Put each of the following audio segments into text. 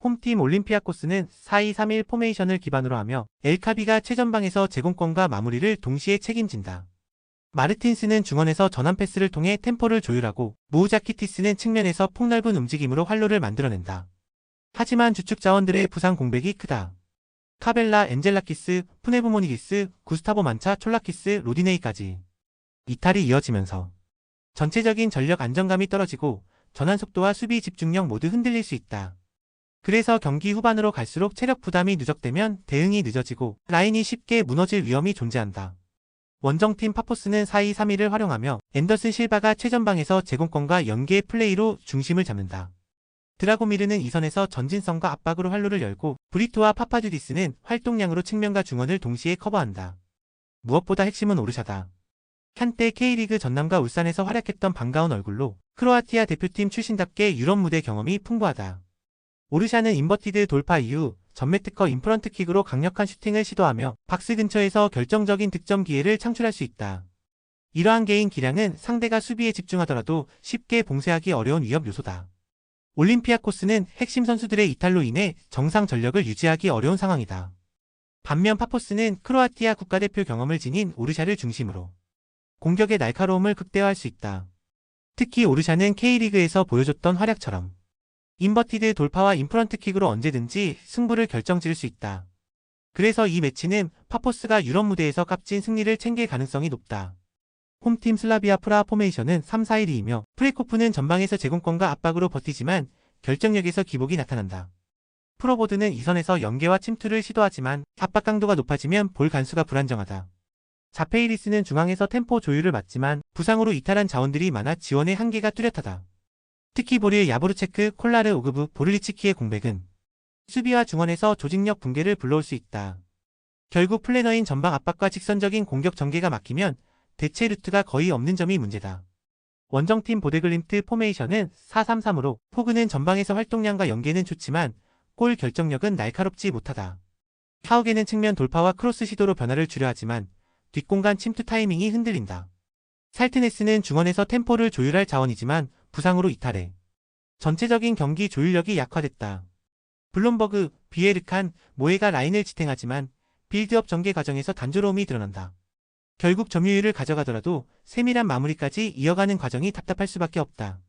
홈팀 올림피아코스는 4-2-3-1 포메이션을 기반으로 하며 엘카비가 최전방에서 제공권과 마무리를 동시에 책임진다. 마르틴스는 중원에서 전환 패스를 통해 템포를 조율하고 무우자키티스는 측면에서 폭넓은 움직임으로 활로를 만들어낸다. 하지만 주축 자원들의 부상 공백이 크다. 카벨라, 엔젤라키스, 푸네브모니기스, 구스타보 만차, 촐라키스, 로디네이까지 이탈이 이어지면서 전체적인 전력 안정감이 떨어지고 전환 속도와 수비 집중력 모두 흔들릴 수 있다. 그래서 경기 후반으로 갈수록 체력 부담이 누적되면 대응이 늦어지고 라인이 쉽게 무너질 위험이 존재한다. 원정팀 파포스는 4-2-3-1을 활용하며 앤더슨 실바가 최전방에서 제공권과 연계의 플레이로 중심을 잡는다. 드라고미르는 이선에서 전진성과 압박으로 활로를 열고 브리토와 파파듀디스는 활동량으로 측면과 중원을 동시에 커버한다. 무엇보다 핵심은 오르샤다. 한때 K리그 전남과 울산에서 활약했던 반가운 얼굴로 크로아티아 대표팀 출신답게 유럽 무대 경험이 풍부하다. 오르샤는 인버티드 돌파 이후 전매 특허 인프런트킥으로 강력한 슈팅을 시도하며 박스 근처에서 결정적인 득점 기회를 창출할 수 있다. 이러한 개인 기량은 상대가 수비에 집중하더라도 쉽게 봉쇄하기 어려운 위협 요소다. 올림피아코스는 핵심 선수들의 이탈로 인해 정상 전력을 유지하기 어려운 상황이다. 반면 파포스는 크로아티아 국가대표 경험을 지닌 오르샤를 중심으로 공격의 날카로움을 극대화할 수 있다. 특히 오르샤는 K리그에서 보여줬던 활약처럼 인버티드 돌파와 인프런트킥으로 언제든지 승부를 결정지을 수 있다. 그래서 이 매치는 파포스가 유럽 무대에서 값진 승리를 챙길 가능성이 높다. 홈팀 슬라비아 프라 포메이션은 3-4-1-2이며 프레코프는 전방에서 제공권과 압박으로 버티지만 결정력에서 기복이 나타난다. 프로보드는 이선에서 연계와 침투를 시도하지만 압박 강도가 높아지면 볼 간수가 불안정하다. 자페이리스는 중앙에서 템포 조율을 맡지만 부상으로 이탈한 자원들이 많아 지원의 한계가 뚜렷하다. 특히 보리의 야보르체크, 콜라르, 오그브, 보를리치키의 공백은 수비와 중원에서 조직력 붕괴를 불러올 수 있다. 결국 플래너인 전방 압박과 직선적인 공격 전개가 막히면 대체 루트가 거의 없는 점이 문제다. 원정팀 보데글림트 포메이션은 4-3-3으로 포그는 전방에서 활동량과 연계는 좋지만 골 결정력은 날카롭지 못하다. 하우게는 측면 돌파와 크로스 시도로 변화를 주려 하지만 뒷공간 침투 타이밍이 흔들린다. 살트네스는 중원에서 템포를 조율할 자원이지만 부상으로 이탈해 전체적인 경기 조율력이 약화됐다. 블룸버그, 비에르칸, 모에가 라인을 지탱하지만 빌드업 전개 과정에서 단조로움이 드러난다. 결국 점유율을 가져가더라도 세밀한 마무리까지 이어가는 과정이 답답할 수밖에 없다.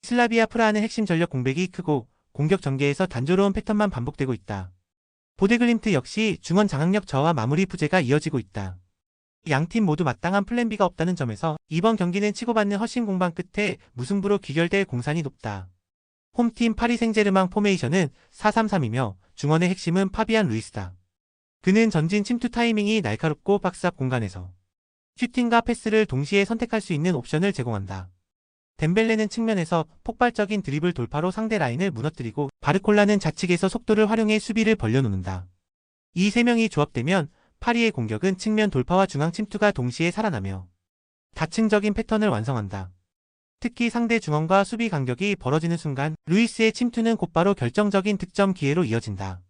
슬라비아 프라하는 핵심 전력 공백이 크고 공격 전개에서 단조로운 패턴만 반복되고 있다. 보데글림트 역시 중원 장악력 저하 마무리 부재가 이어지고 있다. 양팀 모두 마땅한 플랜 B가 없다는 점에서 이번 경기는 치고받는 허심 공방 끝에 무승부로 귀결될 공산이 높다. 홈팀 파리 생제르맹 포메이션은 4-3-3이며 중원의 핵심은 파비안 루이스다. 그는 전진 침투 타이밍이 날카롭고 박스 앞 공간에서 슈팅과 패스를 동시에 선택할 수 있는 옵션을 제공한다. 덴벨레는 측면에서 폭발적인 드리블 돌파로 상대 라인을 무너뜨리고 바르콜라는 좌측에서 속도를 활용해 수비를 벌려놓는다. 이 세 명이 조합되면 파리의 공격은 측면 돌파와 중앙 침투가 동시에 살아나며 다층적인 패턴을 완성한다. 특히 상대 중원과 수비 간격이 벌어지는 순간 루이스의 침투는 곧바로 결정적인 득점 기회로 이어진다.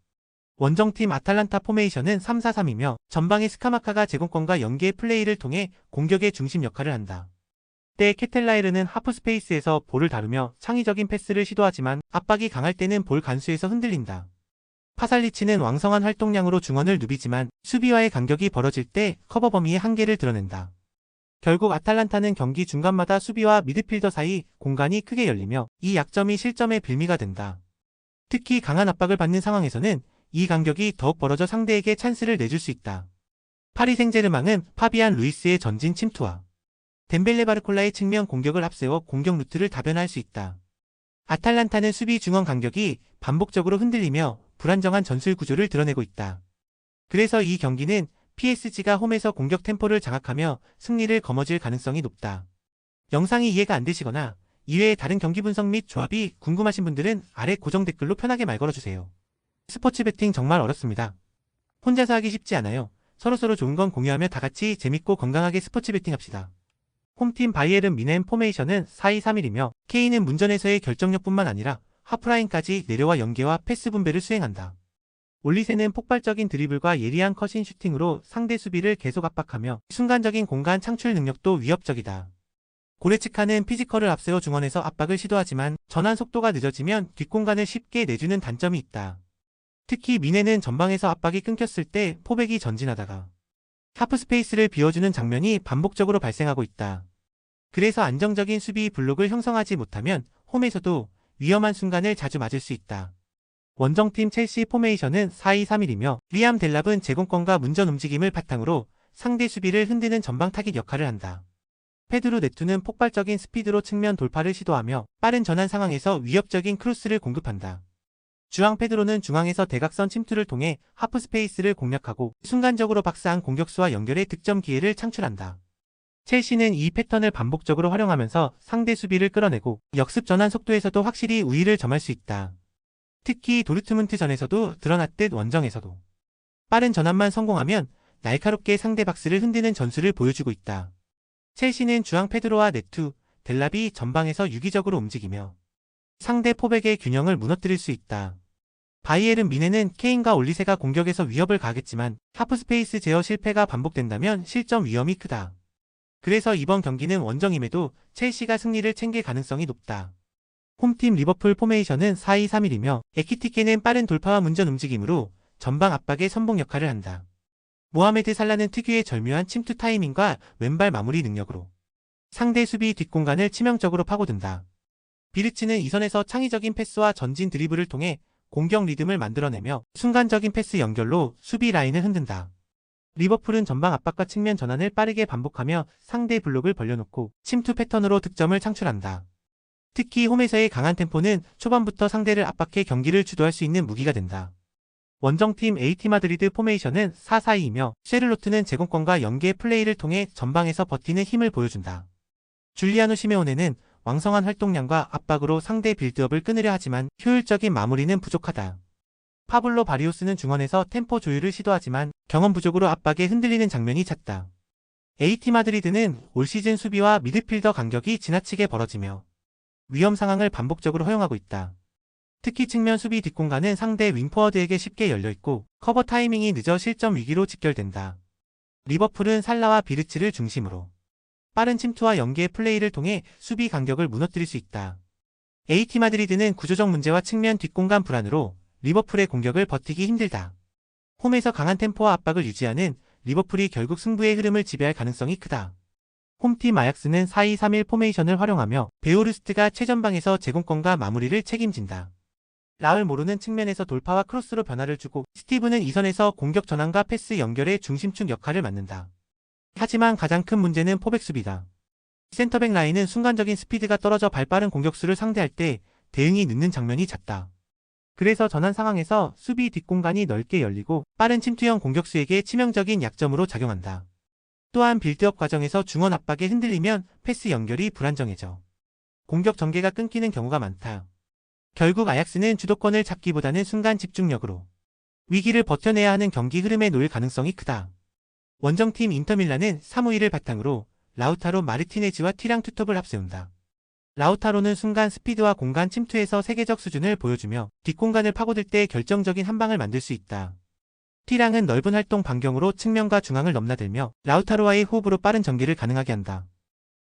원정팀 아탈란타 포메이션은 3-4-3이며 전방의 스카마카가 제공권과 연계의 플레이를 통해 공격의 중심 역할을 한다. 때 케텔라에르는 하프 스페이스에서 볼을 다루며 창의적인 패스를 시도하지만 압박이 강할 때는 볼 간수에서 흔들린다. 파살리치는 왕성한 활동량으로 중원을 누비지만 수비와의 간격이 벌어질 때 커버 범위의 한계를 드러낸다. 결국 아탈란타는 경기 중간마다 수비와 미드필더 사이 공간이 크게 열리며 이 약점이 실점의 빌미가 된다. 특히 강한 압박을 받는 상황에서는 이 간격이 더욱 벌어져 상대에게 찬스를 내줄 수 있다. 파리 생제르맹은 파비안 루이스의 전진 침투와 덴벨레 바르콜라의 측면 공격을 앞세워 공격 루트를 다변화할 수 있다. 아탈란타는 수비 중원 간격이 반복적으로 흔들리며 불안정한 전술 구조를 드러내고 있다. 그래서 이 경기는 PSG가 홈에서 공격 템포를 장악하며 승리를 거머쥘 가능성이 높다. 영상이 이해가 안 되시거나 이외의 다른 경기 분석 및 조합이 궁금하신 분들은 아래 고정 댓글로 편하게 말 걸어주세요. 스포츠 베팅 정말 어렵습니다. 혼자서 하기 쉽지 않아요. 서로서로 좋은 건 공유하며 다같이 재밌고 건강하게 스포츠 베팅합시다. 홈팀 바이에른 뮌헨 포메이션은 4-2-3-1이며 K는 문전에서의 결정력뿐만 아니라 하프라인까지 내려와 연계와 패스 분배를 수행한다. 올리세는 폭발적인 드리블과 예리한 컷인 슈팅으로 상대 수비를 계속 압박하며 순간적인 공간 창출 능력도 위협적이다. 고레츠카는 피지컬을 앞세워 중원에서 압박을 시도하지만 전환 속도가 늦어지면 뒷공간을 쉽게 내주는 단점이 있다. 특히 미네는 전방에서 압박이 끊겼을 때 포백이 전진하다가 하프스페이스를 비워주는 장면이 반복적으로 발생하고 있다. 그래서 안정적인 수비 블록을 형성하지 못하면 홈에서도 위험한 순간을 자주 맞을 수 있다. 원정팀 첼시 포메이션은 4-2-3-1이며 리암 델랍은 제공권과 문전 움직임을 바탕으로 상대 수비를 흔드는 전방 타깃 역할을 한다. 페드로 네투는 폭발적인 스피드로 측면 돌파를 시도하며 빠른 전환 상황에서 위협적인 크로스를 공급한다. 주앙 페드로는 중앙에서 대각선 침투를 통해 하프 스페이스를 공략하고 순간적으로 박스한 공격수와 연결해 득점 기회를 창출한다. 첼시는 이 패턴을 반복적으로 활용하면서 상대 수비를 끌어내고 역습 전환 속도에서도 확실히 우위를 점할 수 있다. 특히 도르트문트전에서도 드러났듯 원정에서도 빠른 전환만 성공하면 날카롭게 상대 박스를 흔드는 전술을 보여주고 있다. 첼시는 주앙 페드로와 네투, 델랍이 전방에서 유기적으로 움직이며 상대 포백의 균형을 무너뜨릴 수 있다. 바이에른 미네는 케인과 올리세가 공격에서 위협을 가하겠지만 하프스페이스 제어 실패가 반복된다면 실점 위험이 크다. 그래서 이번 경기는 원정임에도 첼시가 승리를 챙길 가능성이 높다. 홈팀 리버풀 포메이션은 4-2-3-1이며 에키티케는 빠른 돌파와 문전 움직임으로 전방 압박의 선봉 역할을 한다. 모하메드 살라는 특유의 절묘한 침투 타이밍과 왼발 마무리 능력으로 상대 수비 뒷공간을 치명적으로 파고든다. 비르츠는 이선에서 창의적인 패스와 전진 드리블을 통해 공격 리듬을 만들어내며 순간적인 패스 연결로 수비 라인을 흔든다. 리버풀은 전방 압박과 측면 전환을 빠르게 반복하며 상대 블록을 벌려놓고 침투 패턴으로 득점을 창출한다. 특히 홈에서의 강한 템포는 초반부터 상대를 압박해 경기를 주도할 수 있는 무기가 된다. 원정팀 AT 마드리드 포메이션은 4-4-2이며 쉐를로트는 제공권과 연계 플레이를 통해 전방에서 버티는 힘을 보여준다. 줄리아노 시메오네는 왕성한 활동량과 압박으로 상대 빌드업을 끊으려 하지만 효율적인 마무리는 부족하다. 파블로 바리오스는 중원에서 템포 조율을 시도하지만 경험 부족으로 압박에 흔들리는 장면이 잦다. AT 마드리드는 올 시즌 수비와 미드필더 간격이 지나치게 벌어지며 위험 상황을 반복적으로 허용하고 있다. 특히 측면 수비 뒷공간은 상대 윙포워드에게 쉽게 열려있고 커버 타이밍이 늦어 실점 위기로 직결된다. 리버풀은 살라와 비르츠를 중심으로 빠른 침투와 연계 플레이를 통해 수비 간격을 무너뜨릴 수 있다. AT 마드리드는 구조적 문제와 측면 뒷공간 불안으로 리버풀의 공격을 버티기 힘들다. 홈에서 강한 템포와 압박을 유지하는 리버풀이 결국 승부의 흐름을 지배할 가능성이 크다. 홈팀 아약스는 4-2-3-1 포메이션을 활용하며 베오르스트가 최전방에서 제공권과 마무리를 책임진다. 라울 모르는 측면에서 돌파와 크로스로 변화를 주고 스티브는 이선에서 공격 전환과 패스 연결의 중심축 역할을 맡는다. 하지만 가장 큰 문제는 포백 수비다. 센터백 라인은 순간적인 스피드가 떨어져 발빠른 공격수를 상대할 때 대응이 늦는 장면이 잦다. 그래서 전환 상황에서 수비 뒷공간이 넓게 열리고 빠른 침투형 공격수에게 치명적인 약점으로 작용한다. 또한 빌드업 과정에서 중원 압박에 흔들리면 패스 연결이 불안정해져 공격 전개가 끊기는 경우가 많다. 결국 아약스는 주도권을 잡기보다는 순간 집중력으로 위기를 버텨내야 하는 경기 흐름에 놓일 가능성이 크다. 원정팀 인터밀란은 사무이를 바탕으로 라우타로 마르티네즈와 티랑 투톱을 앞세운다. 라우타로는 순간 스피드와 공간 침투에서 세계적 수준을 보여주며 뒷공간을 파고들 때 결정적인 한방을 만들 수 있다. 티랑은 넓은 활동 반경으로 측면과 중앙을 넘나들며 라우타로와의 호흡으로 빠른 전개를 가능하게 한다.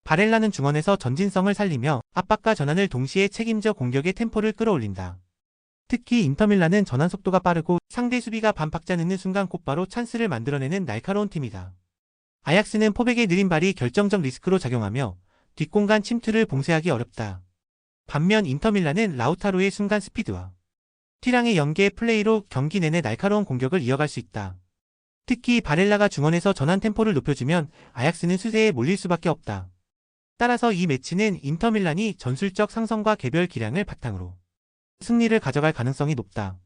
바렐라는 중원에서 전진성을 살리며 압박과 전환을 동시에 책임져 공격의 템포를 끌어올린다. 특히 인터밀란은 전환 속도가 빠르고 상대 수비가 반박자 늦는 순간 곧바로 찬스를 만들어내는 날카로운 팀이다. 아약스는 포백의 느린 발이 결정적 리스크로 작용하며 뒷공간 침투를 봉쇄하기 어렵다. 반면 인터밀란은 라우타로의 순간 스피드와 티랑의 연계 플레이로 경기 내내 날카로운 공격을 이어갈 수 있다. 특히 바렐라가 중원에서 전환 템포를 높여주면 아약스는 수세에 몰릴 수밖에 없다. 따라서 이 매치는 인터밀란이 전술적 상성과 개별 기량을 바탕으로 승리를 가져갈 가능성이 높다.